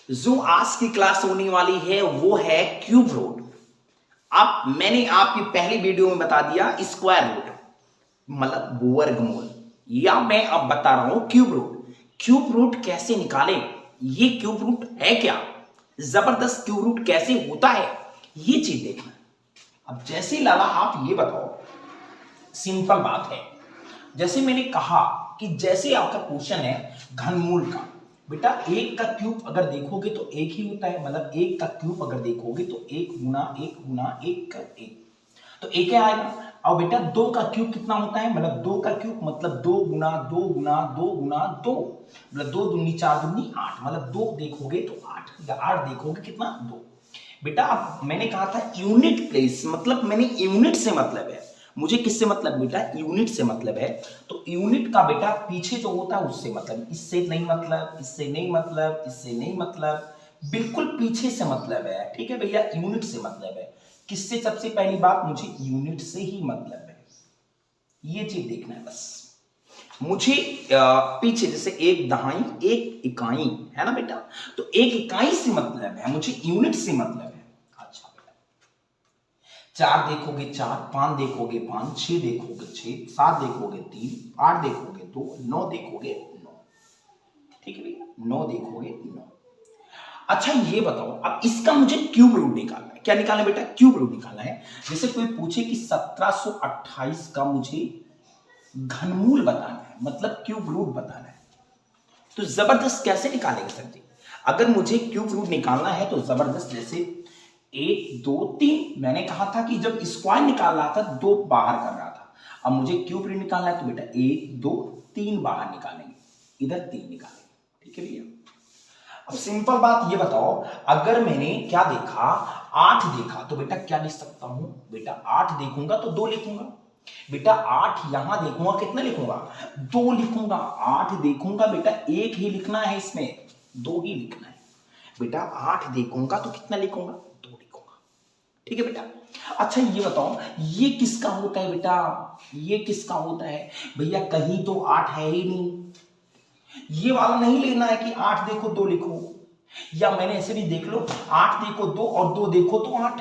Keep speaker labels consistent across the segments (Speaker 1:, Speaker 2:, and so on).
Speaker 1: जो आज की क्लास होने वाली है वो है क्यूब रूट। अब मैंने आपकी पहली वीडियो में बता दिया स्क्वायर रूट मतलब वर्गमूल, या मैं अब बता रहा हूं क्यूब रूट। क्यूब रूट कैसे निकाले, ये क्यूब रूट है क्या, जबरदस्त क्यूब रूट कैसे होता है, ये चीज देखना। अब जैसे लाला आप ये बताओ, सिंपल बात है। जैसे मैंने कहा कि जैसे आपका क्वेश्चन है घनमूल का, बेटा एक का क्यूब अगर देखोगे तो एक ही होता है, मतलब एक का क्यूब अगर देखोगे तो एक गुना एक का एक, तो एक ही आएगा। और बेटा दो का क्यूब कितना होता है, मतलब दो का क्यूब मतलब दो गुना दो गुना दो गुना दो, मतलब दो दूनी चार दूनी आठ, मतलब दो देखोगे तो आठ, या आठ देखोगे कितना दो। बेटा अब मैंने कहा था यूनिट प्लेस, मतलब मैंने यूनिट से मतलब है, मुझे किससे मतलब बेटा यूनिट से मतलब है। तो यूनिट का बेटा पीछे जो होता है उससे मतलब, इससे नहीं मतलब, इससे नहीं मतलब, इससे नहीं मतलब, बिल्कुल पीछे से मतलब है। ठीक है भैया, यूनिट से मतलब है। किससे, सबसे पहली बात मुझे यूनिट से ही मतलब है, ये चीज देखना है बस। मुझे पीछे जैसे एक दहाई एक इकाई है ना बेटा, तो एक इकाई से मतलब है, मुझे यूनिट से मतलब है। अच्छा बेटा, चार देखोगे चार, पांच देखोगे पांच, छह देखोगे छह, सात देखोगे तीन, आठ देखोगे दो, नौ देखोगे नौ। ठीक है भैया, नौ देखोगे नौ। अच्छा ये बताओ, अब इसका मुझे क्यूब रूट निकालना है। क्या निकालना है बेटा, क्यूब रूट निकालना है। जैसे कोई पूछे कि 1728 का मुझे घनमूल बताना है, मतलब क्यूब रूट बताना है, तो जबरदस्त कैसे निकालेंगे सर जी। अगर मुझे क्यूब रूट निकालना है तो जबरदस्त, जैसे एक दो तीन, मैंने कहा था कि जब स्क्वायर निकाल रहा था दो बाहर कर रहा था, अब मुझे क्यूब रूट निकालना है तो बेटा एक दो तीन बाहर निकालेंगे, इधर तीन निकालेंगे। ठीक है भैया, अब सिंपल बात ये बताओ, अगर मैंने क्या देखा, आठ देखा, तो बेटा क्या लिख सकता हूं, बेटा आठ देखूंगा तो दो लिखूंगा। बेटा आठ यहां देखूंगा कितना लिखूंगा, दो लिखूंगा। आठ देखूंगा बेटा एक ही लिखना है, इसमें दो ही लिखना है। बेटा आठ देखूंगा तो कितना लिखूंगा, दो लिखूंगा। ठीक है बेटा। अच्छा ये बताओ, ये किसका होता है बेटा, ये किसका होता है भैया, कहीं तो आठ है ही नहीं। ये वाला नहीं लेना है कि आठ देखो दो लिखो, या मैंने ऐसे भी देख लो, आठ देखो दो और दो देखो तो आठ,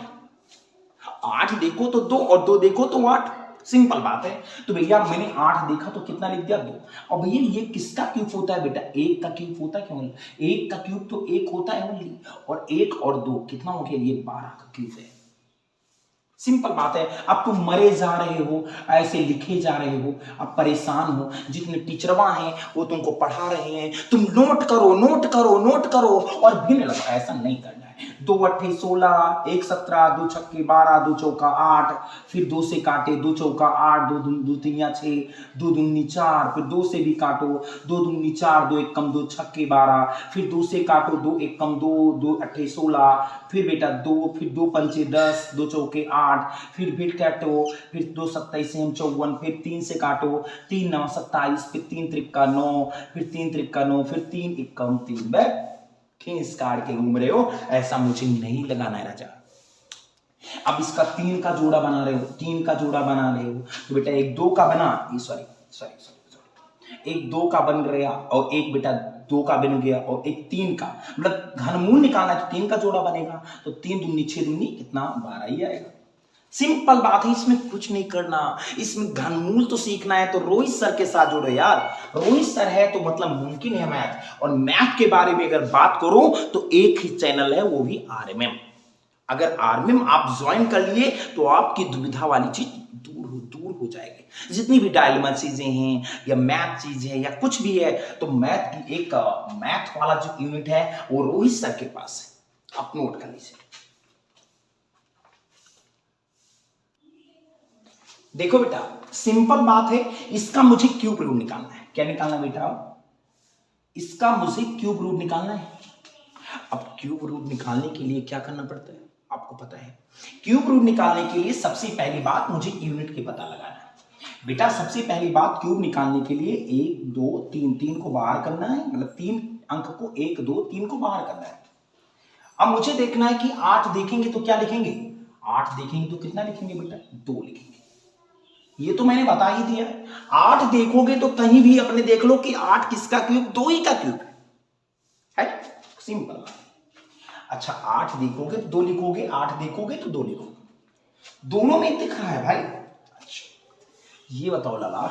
Speaker 1: आठ देखो तो दो और दो देखो तो आठ, सिंपल बात है। तो भैया मैंने आठ देखा तो कितना लिख दिया, दो। और भैया ये किसका क्यूब होता है बेटा, एक का क्यूब होता है क्यों, एक का क्यूब तो एक होता है ओनली, और एक और दो कितना हो गया, ये 12 का क्यूब है। सिंपल बात है। अब तुम मरे जा रहे हो, ऐसे लिखे जा रहे हो, अब परेशान हो, जितने टीचरवा हैं वो तुमको पढ़ा रहे हैं, तुम नोट करो नोट करो नोट करो और भिन्न लगो, ऐसा नहीं करना है। दो अट्ठे 16, एक 17, दो छक्के 12, दो चौका 8, फिर दो से काटे, दो चौका 8, दो दो तिया 6, दो दूनी 4, फिर दो से भी काटो, दो दूनी 4, दो एक कम दो छक्के 12, फिर दो से काटो, दो एक कम दो, दो अट्ठे 16, फिर बेटा दो, फिर दो पंचे 10, दो चौके 8, फिर काटो, फिर दो 27 54, फिर तीन से काटो, तीन 9 27, फिर तीन त्रिक्का 9, फिर तीन त्रिक्का 9, फिर तीन इक्कम 3। खींच काट के घूम रहे हो, ऐसा मुझे नहीं लगाना है राजा। अब इसका तीन का जोड़ा बना रहे हो, तीन का जोड़ा बना रहे हो, तो बेटा एक दो का बना, सॉरी सॉरी सॉरी, एक दो का बन गया और एक बेटा दो का बन गया और एक तीन का, मतलब घनमूल निकालना है तो तीन का जोड़ा बनेगा, तो तीन दूनी 6 दूनी कितना 12 ही आएगा। सिंपल बात है, इसमें कुछ नहीं करना। इसमें घनमूल तो सीखना है तो रोहित सर के साथ जुड़ो यार, रोहित सर है तो मतलब मुमकिन है मैथ। और मैथ के बारे में अगर बात करो तो एक ही चैनल है, वो भी आरएमएम। अगर आरएमएम आप ज्वाइन कर लिए तो आपकी दुविधा वाली चीज दूर हो जाएगी। जितनी भी डायलेमा चीजें हैं या मैथ चीज है या कुछ भी है, तो मैथ की एक मैथ वाला जो यूनिट है वो रोहित सर के पास है, आप नोट कर लीजिए। देखो बेटा सिंपल बात है, इसका मुझे क्यूब रूट निकालना है। क्या निकालना है बेटा, इसका मुझे क्यूब रूट निकालना है। अब क्यूब रूट निकालने के लिए क्या करना पड़ता है आपको पता है। क्यूब रूट निकालने के लिए सबसे पहली बात मुझे यूनिट के पता लगाना है। बेटा सबसे पहली बात, क्यूब निकालने के लिए एक दो तीन, तीन को बाहर करना है, मतलब तीन अंक को एक दो तीन को बाहर करना है। अब मुझे देखना है कि आठ देखेंगे तो क्या लिखेंगे, आठ देखेंगे तो कितना लिखेंगे बेटा, दो लिखेंगे। ये तो मैंने बता ही दिया है। आठ देखोगे तो कहीं भी अपने देख लो कि आठ किसका क्यूब, दो ही का क्यूब है। सिंपल। अच्छा 8 देखोगे तो 2 लिखोगे, 8 देखोगे तो 2 लिखोगे, दोनों में दिख रहा है भाई। अच्छा ये बताओ लाला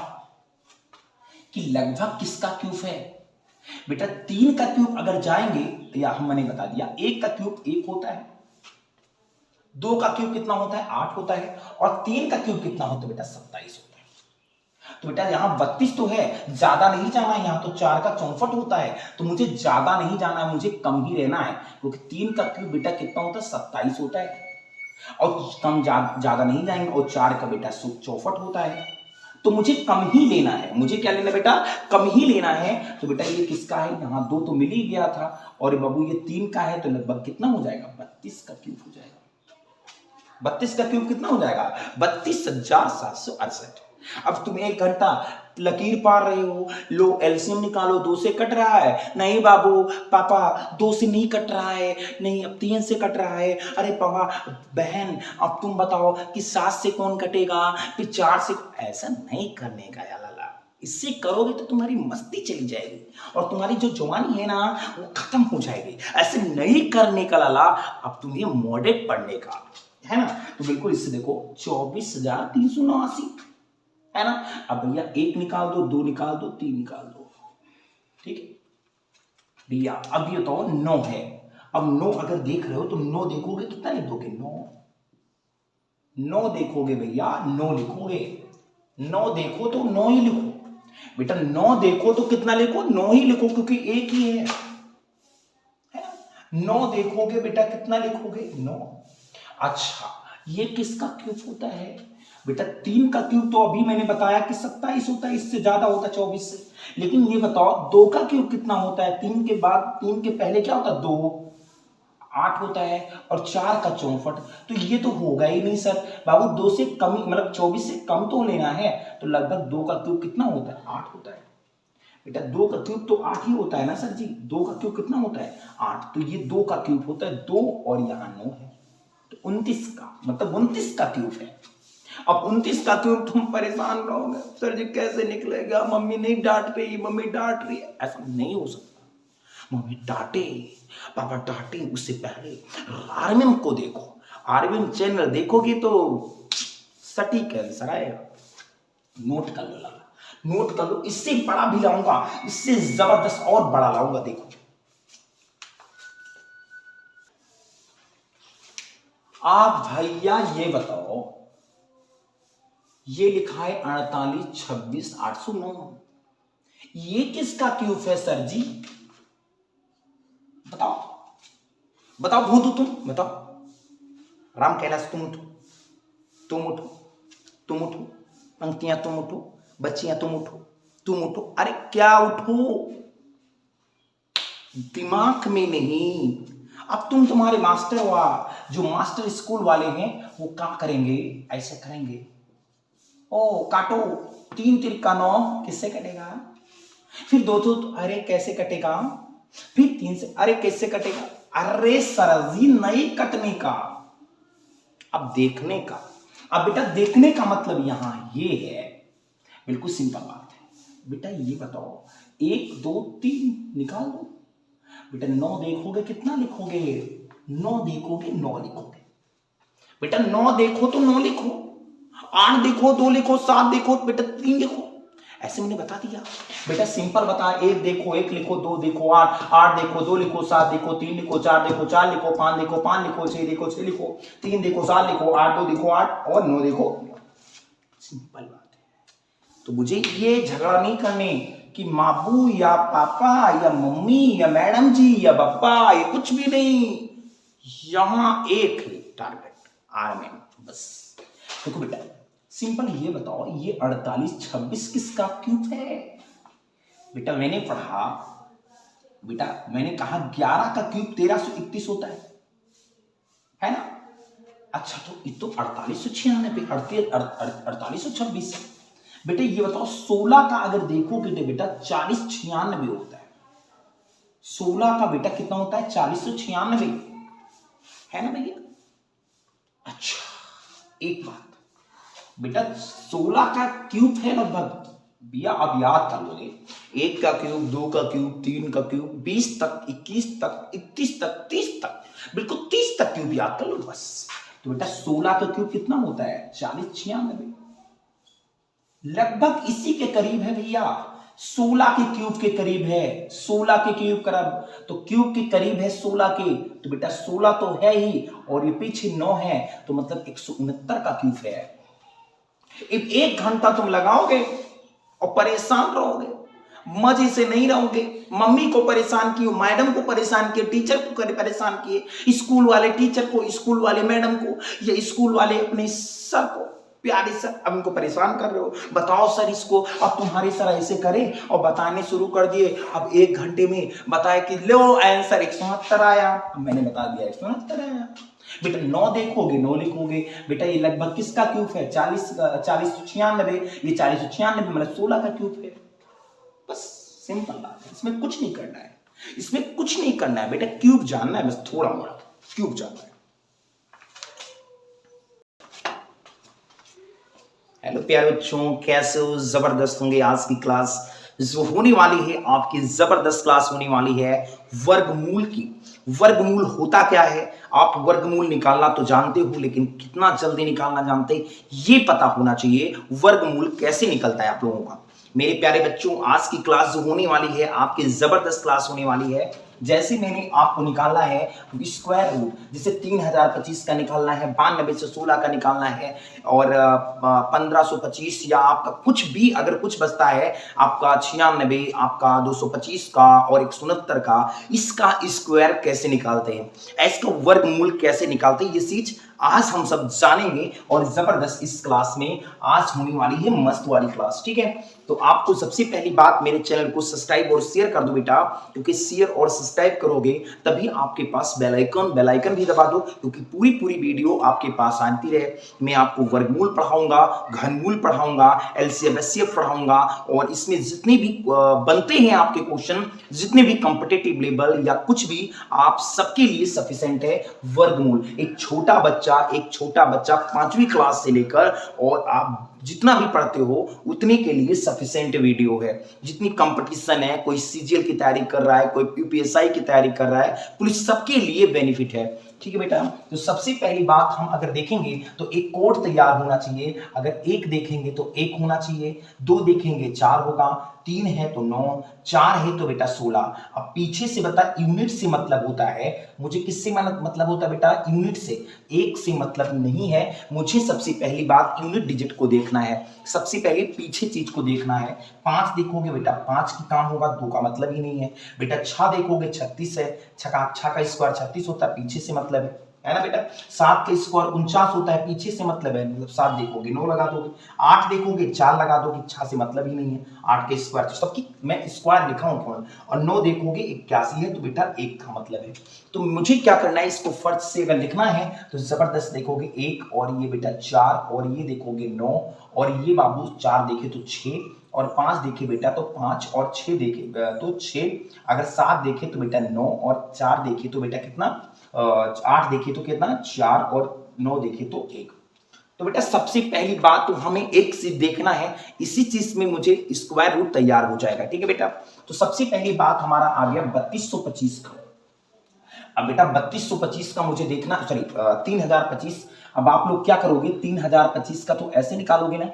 Speaker 1: कि लगभग किसका क्यूब है? बेटा 3 का क्यूब अगर जाएंगे, या मैंने बता दिया 1 का क्यूब 1 होता है, 2 का क्यूब कितना होता है 8 होता है, और 3 का क्यूब कितना होता है बेटा 27 होता है। तो बेटा यहाँ 32 तो है, ज्यादा नहीं जाना है, यहाँ तो 4 का 64 होता है, तो मुझे ज्यादा नहीं जाना है, मुझे कम ही रहना है, क्योंकि 3 का क्यूब बेटा कितना होता है 27 होता है, और कम ज्यादा नहीं जाएंगे, और 4 का बेटा 64 होता है, तो मुझे कम ही लेना है। मुझे क्या लेना बेटा? कम ही लेना है। तो बेटा ये किसका है? यहाँ 2 तो मिल ही गया था, और बाबू ये 3 का है, तो लगभग कितना हो जाएगा? 32 का क्यूब हो जाएगा। 32 का क्यूब कितना हो जाएगा? 32,768। अब तुम 1 घंटा लकीर पार रहे हो, लो एलसीएम निकालो, 2 से कट रहा है, नहीं बाबू पापा 2 से नहीं कट रहा है, नहीं अब 3 से कट रहा है, अरे पापा बहन अब तुम बताओ कि 7 से कौन कटेगा, फिर 4 से। ऐसा नहीं करने का यार लाला, इससे करोगे तो तुम्हारी मस्ती चली जाएगी, और तुम्हारी जो जवानी है ना वो खत्म हो जाएगी। ऐसे नहीं करने का लाला, अब तुम्हें मॉडरेट पढ़ने का है ना। तो बिल्कुल इससे देखो 24,389 है ना। अब भैया 1 निकाल दो, 2 निकाल दो, 3 निकाल दो, ठीक है भैया। अब ये बताओ 9 है, अब 9 अगर देख रहे हो तो 9 देखोगे कितना लिख दोगे? 9 देखोगे भैया, 9 लिखोगे, 9 देखो तो 9 ही लिखो बेटा, 9 देखो तो कितना लिखो? 9 ही लिखो, क्योंकि एक ही है ना। 9 देखोगे बेटा कितना लिखोगे? 9। अच्छा ये किसका क्यूब होता है बेटा? 3 का क्यूब तो अभी मैंने बताया कि 27 होता है, इससे ज्यादा होता है 24 से। लेकिन ये बताओ 2 का क्यूब कितना होता है? 3 के बाद, 3 के पहले क्या होता है? 2, 8 होता है, और 4 का 64, तो ये तो होगा ही नहीं सर। बाबू 2 से कम, मतलब 24 से कम तो लेना है, तो लगभग 2 का क्यूब कितना होता है? 8 होता है बेटा। 2 का क्यूब तो 8 ही होता है ना सर जी। 2 का क्यूब कितना होता है? 8। तो ये 2 का क्यूब होता है 2, और यहाँ 9 है, तो 29 का, मतलब 29 का क्यूब है। अब 29 का क्यूब तुम परेशान रहोगे, सर जी कैसे निकलेगा, मम्मी नहीं डांट रही, मम्मी डांट रही है। ऐसा नहीं हो सकता, मम्मी डांटे, पापा डांटे, उससे पहले आरएमएम को देखो, आरएमएम चैनल देखोगे तो सटीक आंसर आएगा। नोट कर लो लाला, नोट कर लो, इससे बड़ा भी लाऊंगा, इससे जबरदस्त और बड़ा लाऊंगा। देखो आप भैया ये बताओ, ये लिखा है 48,26,809, ये किसका क्यूब है सर जी? बताओ बताओ, भूतू तुम बताओ, राम कैलाश तुम उठो, तुम उठो, तुम उठो, पंक्तियां तुम उठो, बच्चियां तुम उठो, तुम उठो, अरे क्या उठो, दिमाग में नहीं। अब तुम्हारे मास्टर हुआ, जो मास्टर स्कूल वाले हैं वो क्या करेंगे? ऐसे करेंगे, ओ काटो, 3 तिरका 9 किससे कटेगा? फिर 2 तो अरे कैसे कटेगा? फिर 3 से अरे कैसे कटेगा? अरे सरजी नहीं कटने का, अब देखने का। अब बेटा देखने का मतलब यहां ये है, बिल्कुल सिंपल बात है बेटा। ये बताओ 1 2 3 निकाल दो बेटा। 9 देखोगे कितना लिखोगे? 9 देखोगे 9 लिखोगे बेटा। 9 देखो तो 9 लिखो, 8 देखो 2 लिखो, 7 देखो बेटा 3 लिखो। ऐसे मैंने बता दिया बेटा, सिंपल बता। 1 देखो 1 लिखो, 2 देखो 8, 8 देखो 2 लिखो, 7 देखो 3 लिखो, 4 देखो 4 लिखो, 5 देखो 5 लिखो, 6 देखो 6 लिखो, 3 देखो 7 लिखो, 8 2 देखो 8, और 9 देखो। सिंपल बात है। तो मुझे ये झगड़ा नहीं करने कि माबू या पापा या मम्मी या मैडम जी या पापा, ये कुछ भी नहीं। यहां एक है टारगेट, आरएमएम, बस। देखो बेटा सिंपल ये बताओ, ये 48,26 किसका क्यूब है? बेटा मैंने पढ़ा, बेटा मैंने कहा 11 का क्यूब 1331 होता है ना। अच्छा तो ये तो 4896, 4826। बेटा ये बताओ 16 का अगर देखोगे तो बेटा 4096 होता है। 16 का बेटा कितना होता है? 4096 है ना भैया। अच्छा एक बात बेटा, 16 का क्यूब है लगभग भैया, अब याद कर लोगे 1 का क्यूब, 2 का क्यूब, 3 का क्यूब, 20 तक, 21 तक, 31 तक, 30 तक, बिल्कुल 30 तक क्यूब याद कर लो बस। तो बेटा 16 का क्यूब कितना होता है? 40, 96, लगभग इसी के करीब है भैया। 16 के क्यूब के करीब है, 16 के क्यूब करीब, तो क्यूब के करीब है 16 के, तो बेटा 16 तो है ही, और ये पीछे 9 है, तो मतलब 169 का क्यूब है। अब 1 घंटा तुम लगाओगे और परेशान रहोगे, मजे से नहीं रहोगे। मम्मी को परेशान किए, मैडम को परेशान किए, टीचर को परेशान किए, स्कूल वाले टीचर को, स्कूल वाले मैडम को, या स्कूल वाले अपने सर को, प्यारे सर, अब इनको परेशान कर रहे हो। बताओ सर इसको, अब तुम्हारे सर ऐसे करे और बताने शुरू कर दिए। अब 1 घंटे में बताए कि लो आंसर 169 आया, मैंने बता दिया 169 आया। बेटा 9 देखोगे, 9 लिखोगे, बेटा ये लगभग किसका क्यूब है? 40, 96, ये 4096 मतलब 16 का क्यूब है। बस सिंपल बात है, इसमें कुछ नहीं करना है, इसमें कुछ नहीं करना है बेटा, क्यूब जानना है बस, थोड़ा मोड़ा क्यूब जानना है। हेलो प्यारे बच्चों, कैसे हो? जबरदस्त होंगे। आज की क्लास जो होने वाली है आपकी, जबरदस्त क्लास होने वाली है वर्गमूल की। वर्गमूल होता क्या है? आप वर्गमूल निकालना तो जानते हो, लेकिन कितना जल्दी निकालना जानते ये पता होना चाहिए। वर्गमूल कैसे निकलता है आप लोगों का। मेरे प्यारे बच्चों, आज की क्लास जो होने वाली है आपकी, जबरदस्त क्लास होने वाली है। जैसे मैंने आपको निकालना है स्क्वायर रूट, जैसे 3025 का निकालना है, 92 से 16 का निकालना है, और 1525, या आपका कुछ भी अगर कुछ बचता है, आपका 96, आपका 225 का और 169 का, इसका स्क्वायर कैसे निकालते हैं, इसका वर्गमूल कैसे निकालते हैं, ये चीज आज हम सब जानेंगे। और जबरदस्त इस क्लास में आज होने वाली है मस्त वाली क्लास, ठीक है। तो आपको सबसे पहली बात, मेरे चैनल को सब्सक्राइब और शेयर कर दो बेटा, क्योंकि शेयर और सब्सक्राइब करोगे तभी आपके पास बेल आइकन भी दबा दो, क्योंकि पूरी वीडियो आपके पास आती रहे। मैं आपको वर्गमूल पढ़ाऊंगा, घनमूल पढ़ाऊंगा, एलसीएम एचसीएफ पढ़ाऊंगा, और इसमें जितने भी बनते हैं आपके क्वेश्चन, जितने भी कॉम्पिटिटिव लेवल या कुछ भी, आप सबके लिए सफिशिएंट है वर्गमूल। एक छोटा बच्चा 5वीं क्लास से लेकर और आप जितना भी पढ़ते हो उतने के लिए सफिशिएंट वीडियो है। जितनी कंपटीशन है, कोई सीजीएल की तैयारी कर रहा है, कोई यूपीएसआई की तैयारी कर रहा है, पुलिस, सबके लिए बेनिफिट है, ठीक है बेटा। तो सबसे पहली बात हम अगर देखेंगे तो एक कोड तैयार होना चाहिए। अगर 1 देखेंगे तो 1 होना चाहिए, 2 देखेंगे 4 होगा, 3 है तो 9, 4 है तो बेटा 16। अब पीछे से बता, यूनिट से मतलब होता है, मुझे किससे मतलब होता है बेटा? यूनिट से। 1 से मतलब नहीं है, मुझे सबसे पहली बात यूनिट डिजिट को देखना है, सबसे पहले पीछे चीज को देखना है। 5 देखोगे बेटा 5 की काम होगा, 2 का मतलब ही नहीं है बेटा। 6 देखोगे 36 है, 6 का स्क्वायर 36 होता है, पीछे से मतलब है ना बेटा। 7 का स्क्वायर 49 होता है, पीछे से मतलब है, मतलब 7 देखोगे 9 लगा दोगे, 8 देखोगे 4 लगा दोगे, 6 से मतलब ही नहीं है, 8 के स्क्वायर, तो सबकी मैं स्क्वायर लिखा हूं कौन, और 9 देखोगे 81 है, तो बेटा 1 का मतलब है। तो मुझे क्या करना है, इसको फर्स्ट से अगर लिखना है तो जबरदस्त देखोगे 1, और ये बेटा 4, और ये देखोगे 9, और ये बाबू 4 देखे तो 6, और 5 देखे बेटा तो 5, और 6 देखे तो 6, अगर 7 देखे तो बेटा 9, और 4 देखे तो बेटा कितना, 8 देखे तो कितना 4, और 9 देखे तो 1। तो बेटा सबसे पहली बात तो हमें एक चीज देखना है, इसी चीज में मुझे स्क्वायर रूट तैयार हो जाएगा, ठीक है बेटा। तो सबसे पहली बात हमारा आ गया 3225 का। अब बेटा 3225 का मुझे देखना, सॉरी 3025। अब आप लोग क्या करोगे, 3025 का तो ऐसे निकालोगे ना,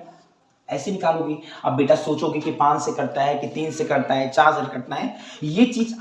Speaker 1: ऐसे निकालोगे। अब बेटा सोचोगे कि 5 से कटता है कि 3 से कटता है, 4 से कटना है, ये चीज